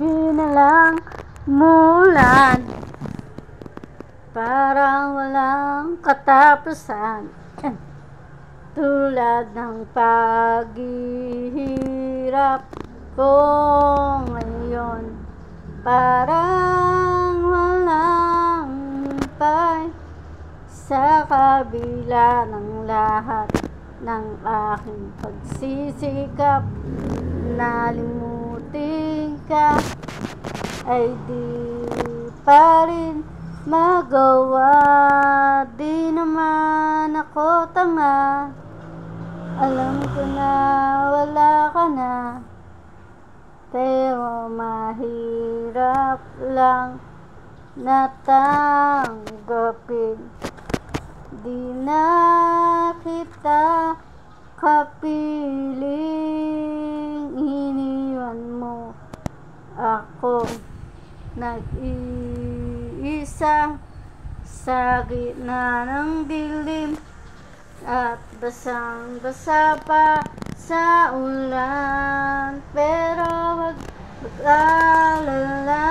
Binalang mulan, parang walang katapusan. Tulad ng paghihirap ko ngayon, parang walang humpay. Sa kabila ng lahat ng aking pagsisikap, nalimutin ka ay di pa rin magawa. Di naman ako tanga, alam ko na wala ka na, pero mahirap lang natanggapin. Di na kita kapiling, iniwan mo ako nag-iisa sa gitna ng dilim, at basang-basa pa sa ulan. Pero wag mag-alala,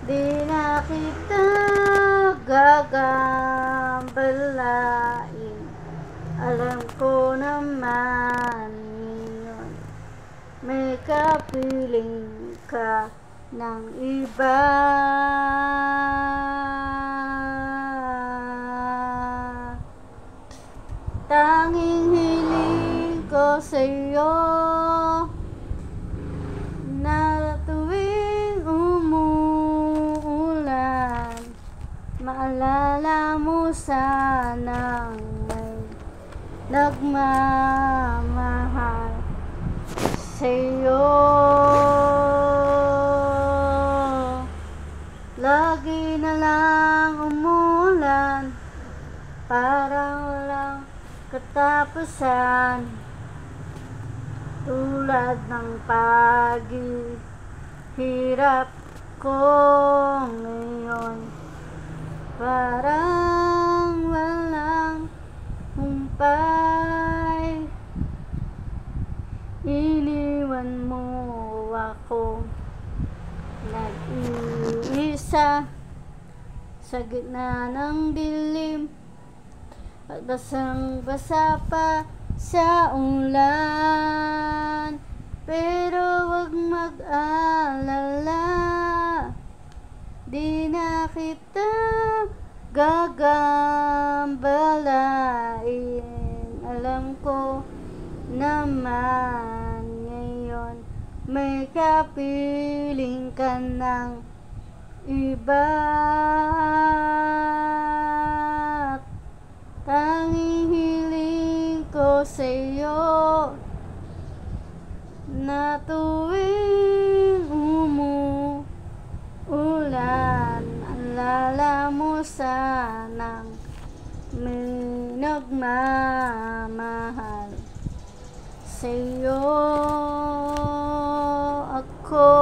di na kita gagambalain. Alam ko naman ngayon may kapiling ka ng iba. Tanging hiling ko sa'yo na tuwing umuulan, maalala mo sanang may nagmamahal sa'yo. Lagi na lang umulan, parang walang katapusan. Tulad ng paghihirap ko ngayon, parang walang humpay. Iniwan mo ako nag-iisa sa gitna ng dilim, at basang-basa pa sa ulan. Pero wag mag-alala, di na kita gagambalain. Alam ko naman ngayon may kapiling ka ng iba. Tanging hiling ko sa'yo na tuwing umuulan, alala mo sanang may nagmamahal sa'yo. Ako